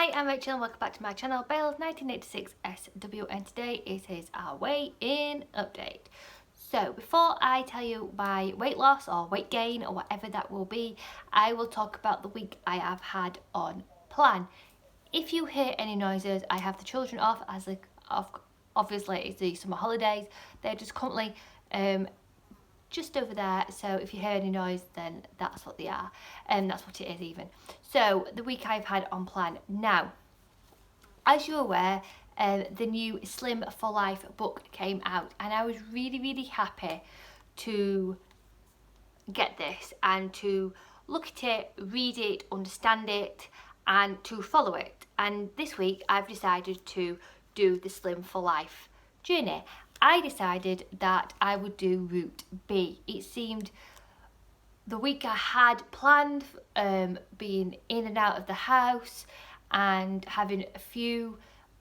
Hi, I'm Rachel and welcome back to my channel, Bales 1986 SW, and today it is our weigh-in update. So before I tell you my weight loss or weight gain or whatever that will be, I will talk about the week I have had on plan. If you hear any noises, I have the children off as obviously it's the summer holidays. They're just currently just over there, so if you hear any noise then that's what they are, and that's what it is even. So the week I've had on plan. Now, as you're aware, the new Slim for Life book came out and I was really happy to get this and to look at it, read it, understand it and to follow it. And this week I've decided to do the Slim for Life journey. I decided that I would do route B. It seemed the week I had planned, being in and out of the house and having a few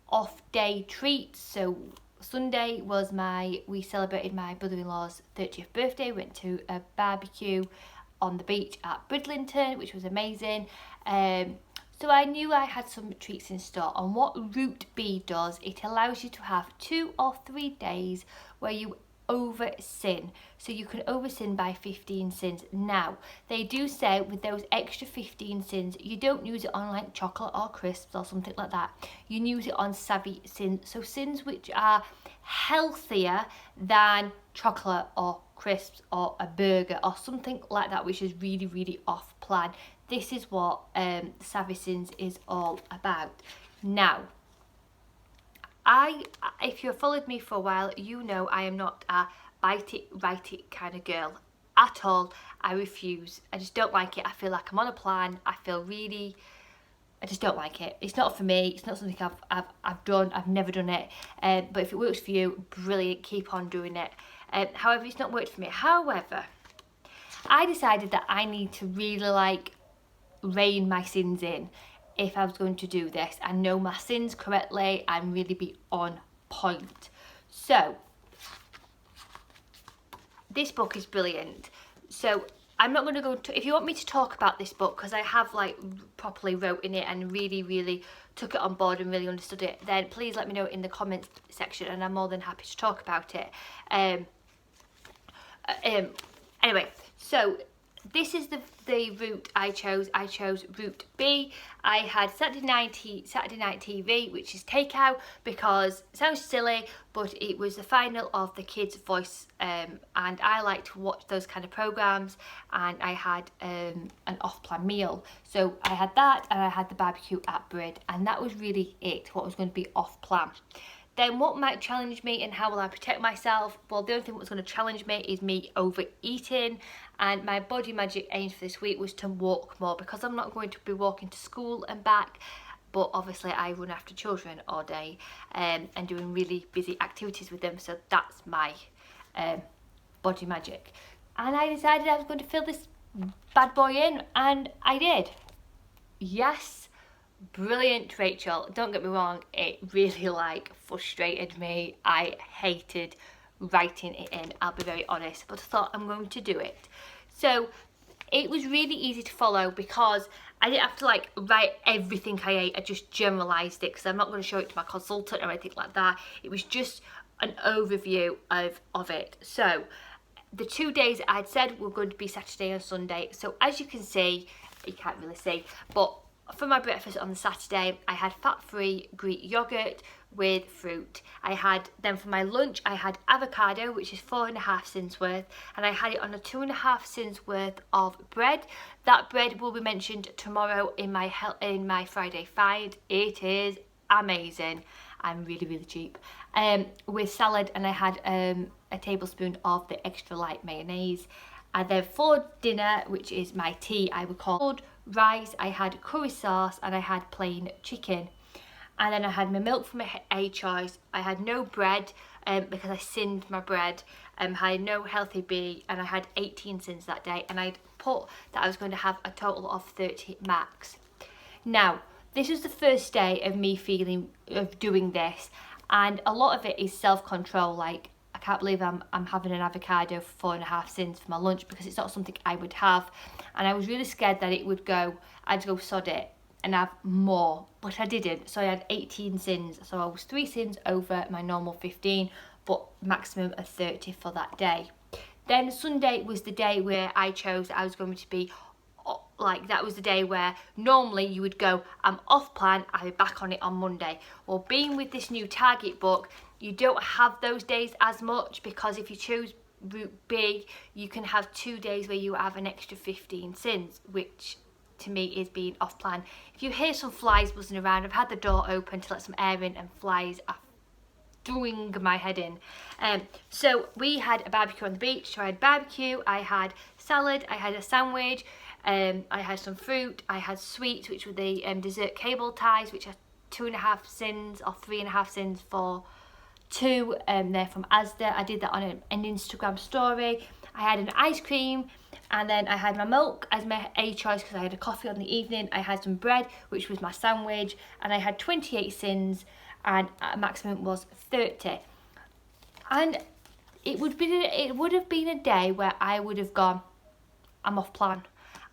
off day treats. So Sunday was we celebrated my brother-in-law's 30th birthday, went to a barbecue on the beach at Bridlington, which was amazing. So I knew I had some treats in store, and what Route B does, it allows you to have 2 or 3 days where you over sin. So you can over sin by 15 sins. Now, they do say with those extra 15 sins, you don't use it on like chocolate or crisps or something like that. You use it on savvy sins. So sins which are healthier than chocolate or crisps or a burger or something like that, which is really off plan. This is what savvy sins is all about. Now, if you've followed me for a while, you know I am not a bite it, write it kind of girl at all. I refuse. I just don't like it. I feel like I'm on a plan. I just don't like it. It's not for me. It's not something I've done. I've never done it. But if it works for you, brilliant. Keep on doing it. However, it's not worked for me. However, I decided that I need to really rein my sins in if I was going to do this and know my sins correctly and really be on point. So this book is brilliant. So I'm not going to go to, if you want me to talk about this book, because I have properly wrote in it and really took it on board and really understood it, then please let me know in the comments section and I'm more than happy to talk about it. Anyway, so this is the route I chose. I chose route B. I had Saturday night TV, which is takeout, because it sounds silly, but it was the final of The Kids' Voice, and I like to watch those kind of programs, and I had an off-plan meal. So I had that, and I had the barbecue at Brid, and that was really it, what was going to be off-plan. Then what might challenge me and how will I protect myself? Well, the only thing that's going to challenge me is me overeating, and my body magic aims for this week was to walk more, because I'm not going to be walking to school and back, but obviously I run after children all day and doing really busy activities with them, so that's my body magic. And I decided I was going to fill this bad boy in, and I did. Yes. Brilliant, Rachel. Don't get me wrong, it really frustrated me. I hated writing it in, I'll be very honest, but I thought I'm going to do it. So it was really easy to follow because I didn't have to write everything I ate. I just generalised it, because I'm not going to show it to my consultant or anything like that. It was just an overview of it. So the 2 days I'd said were going to be Saturday and Sunday. So as you can see, you can't really see, but for my breakfast on the Saturday, I had fat-free Greek yogurt with fruit. Then for my lunch, I had avocado, which is 4.5 sins worth, and I had it on a 2.5 sins worth of bread. That bread will be mentioned tomorrow in my Friday find. It is amazing and really cheap. With salad, and I had a tablespoon of the extra light mayonnaise. And then for dinner, which is my tea, I would call rice, I had curry sauce, and I had plain chicken. And then I had my milk from A choice. I had no bread because I sinned my bread. I had no healthy B, and I had 18 sins that day. And I'd put that I was going to have a total of 30 max. Now, this was the first day of me doing this, and a lot of it is self-control. I can't believe I'm having an avocado for 4.5 sins for my lunch, because it's not something I would have, and I was really scared that I'd go sod it and have more, but I didn't. So I had 18 sins, so I was 3 sins over my normal 15, but maximum of 30 for that day. Then Sunday was the day where I chose I was going to be, like, that was the day where normally you would go, I'm off plan, I'll be back on it on Monday. Well, being with this new target book, you don't have those days as much, because if you choose route B, you can have 2 days where you have an extra 15 sins, which to me is being off plan. If you hear some flies buzzing around, I've had the door open to let some air in, and flies are throwing my head in. So we had a barbecue on the beach. So I had barbecue, I had salad, I had a sandwich, I had some fruit, I had sweets, which were the dessert cable ties, which are 2.5 sins or 3.5 sins for 2. They're from Asda. I did that on an Instagram story. I had an ice cream, and then I had my milk as my A choice because I had a coffee on the evening. I had some bread, which was my sandwich, and I had 28 sins, and maximum was 30. And it would have been a day where I would have gone, I'm off plan,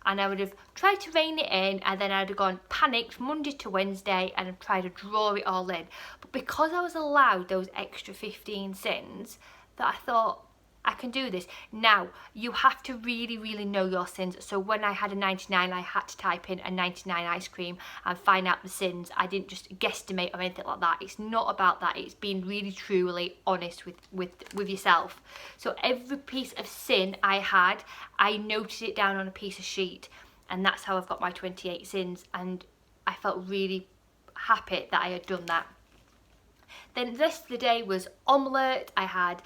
and I would have tried to rein it in, and then I'd have gone panicked Monday to Wednesday and have tried to draw it all in. But because I was allowed those extra 15 sins, that I thought, I can do this. Now, you have to really, really know your sins. So when I had a 99, I had to type in a 99 ice cream and find out the sins. I didn't just guesstimate or anything like that. It's not about that. It's being really, truly honest with yourself. So every piece of sin I had, I noted it down on a piece of sheet. And that's how I've got my 28 sins. And I felt really happy that I had done that. Then the rest of the day was omelette. I had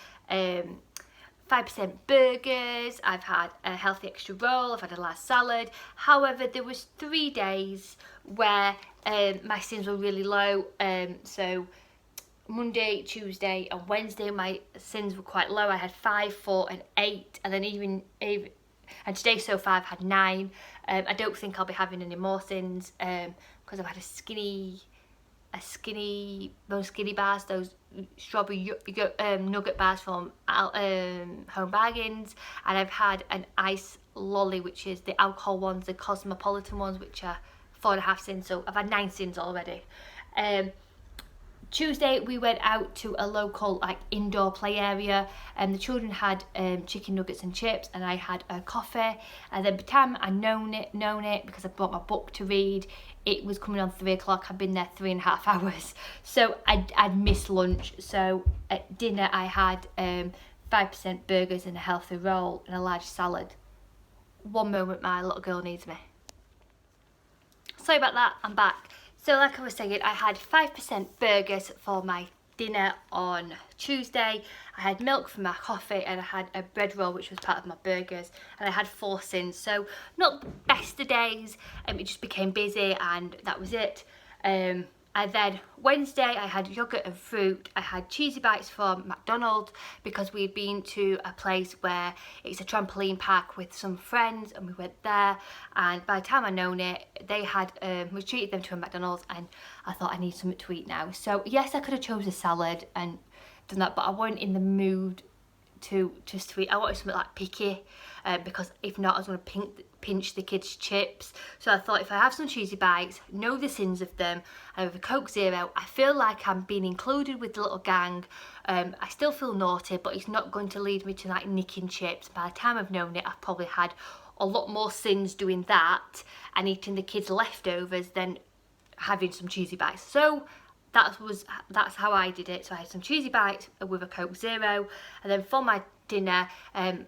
5% burgers, I've had a healthy extra roll, I've had a large salad. However, there was 3 days where my sins were really low. So Monday, Tuesday and Wednesday my sins were quite low. I had 5, 4 and 8, and then even and today so far I've had 9. I don't think I'll be having any more sins because I've had those skinny bars, those strawberry nugget bars from Home Bargains, and I've had an ice lolly, which is the alcohol ones, the Cosmopolitan ones, which are 4.5 sins. So I've had 9 sins already. Tuesday we went out to a local indoor play area, and the children had chicken nuggets and chips, and I had a coffee. And then by the time I known it because I bought my book to read, it was coming on 3 o'clock. I'd been there 3.5 hours, so I'd missed lunch. So at dinner I had 5% burgers and a healthy roll and a large salad. One moment, my little girl needs me. Sorry about that, I'm back. So like I was saying, I had 5% burgers for my dinner on Tuesday. I had milk for my coffee, and I had a bread roll, which was part of my burgers, and I had 4 sins. So not the best of days, it just became busy, and that was it. And then Wednesday I had yogurt and fruit. I had cheesy bites from McDonald's because we'd been to a place where it's a trampoline park with some friends, and we went there, and by the time I known it, they had we treated them to a McDonald's, and I thought I need something to eat now. So yes, I could have chose a salad and done that, but I wasn't in the mood to eat. I wanted something like picky, because if not I was going to pinch the kids' chips. So I thought, if I have some cheesy bites, know the sins of them, and with a Coke Zero, I feel like I'm being included with the little gang. I still feel naughty, but it's not going to lead me to nicking chips. By the time I've known it, I've probably had a lot more sins doing that and eating the kids' leftovers than having some cheesy bites. So that's how I did it. So I had some cheesy bites with a Coke Zero, and then for my dinner,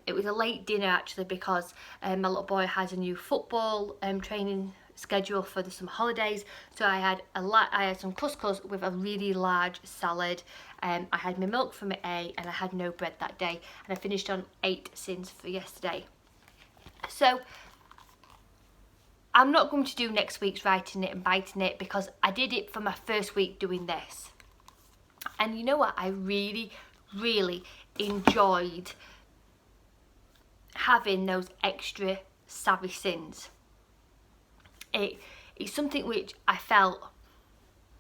it was a late dinner actually, because my little boy has a new football training schedule for the summer holidays. So I had some couscous with a really large salad. I had my milk from my A, and I had no bread that day, and I finished on 8 sins for yesterday. So I'm not going to do next week's writing it and biting it, because I did it for my first week doing this. And you know what? I really, really enjoyed having those extra savvy sins. It's something which I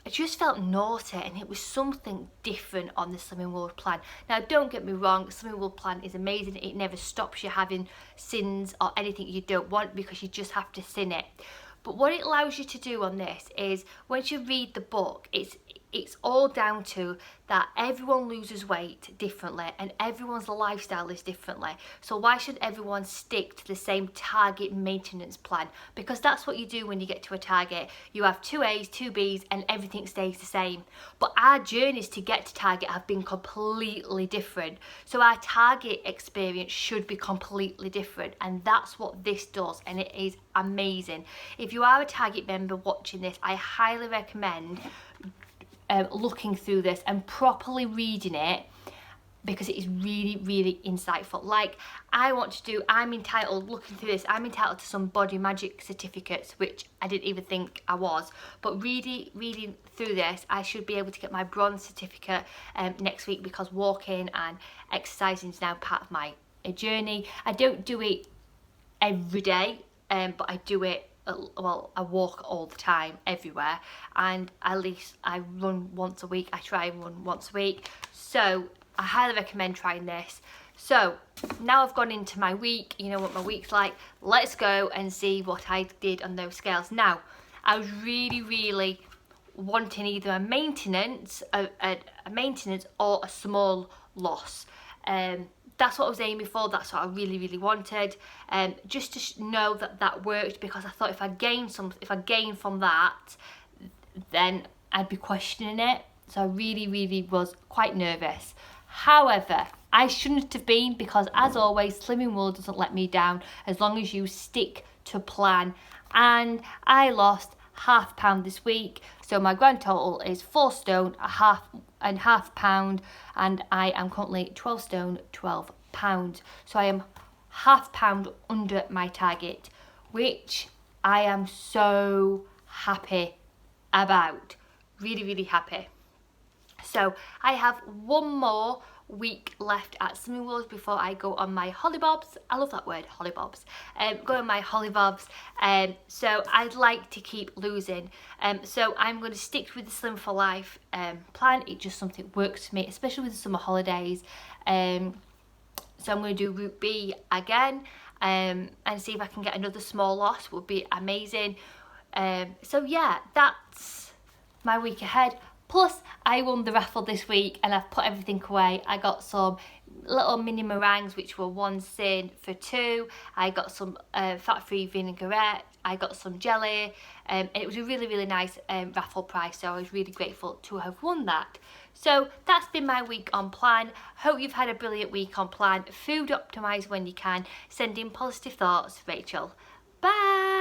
just felt naughty, and it was something different on the Slimming World plan. Now don't get me wrong, the Slimming World plan is amazing. It never stops you having sins or anything you don't want, because you just have to sin it. But what it allows you to do on this is, once you read the book, it's all down to that everyone loses weight differently and everyone's lifestyle is differently. So why should everyone stick to the same target maintenance plan? Because that's what you do when you get to a target. You have 2 A's, 2 B's, and everything stays the same. But our journeys to get to target have been completely different. So our target experience should be completely different, and that's what this does, and it is amazing. If you are a target member watching this, I highly recommend looking through this and properly reading it, because it is really, really insightful. Like, I'm entitled, looking through this, I'm entitled to some Body Magic certificates, which I didn't even think I was. But reading through this, I should be able to get my bronze certificate next week, because walking and exercising is now part of my journey. I don't do it every day, but I do it, well, I walk all the time, everywhere, and at least I run once a week. I try and run once a week, so I highly recommend trying this. So now I've gone into my week, you know what my week's like, let's go and see what I did on those scales. Now, I was really wanting either a maintenance or a small loss. That's what I was aiming for, that's what I really wanted, just to know that that worked, because I thought if I gained from that, then I'd be questioning it. So I really was quite nervous. However, I shouldn't have been, because as always, Slimming World doesn't let me down as long as you stick to plan. And I lost £0.5 this week, so my grand total is 4 stone, half pound, and I am currently 12 stone, 12 pounds. So I am £0.5 under my target, which I am so happy about. Really happy. So I have one more week left at Slimming World before I go on my hollybobs. I love that word, hollybobs. Go on my hollybobs. So I'd like to keep losing. So I'm going to stick with the Slim for Life plan. It just something works for me, especially with the summer holidays. So I'm going to do Route B again, and see if I can get another small loss. Would be amazing. So yeah, that's my week ahead. Plus, I won the raffle this week and I've put everything away. I got some little mini meringues, which were 1 sin for 2. I got some fat-free vinaigrette. I got some jelly. And it was a really nice raffle prize, so I was really grateful to have won that. So that's been my week on plan. Hope you've had a brilliant week on plan. Food optimise when you can. Sending positive thoughts, Rachel. Bye.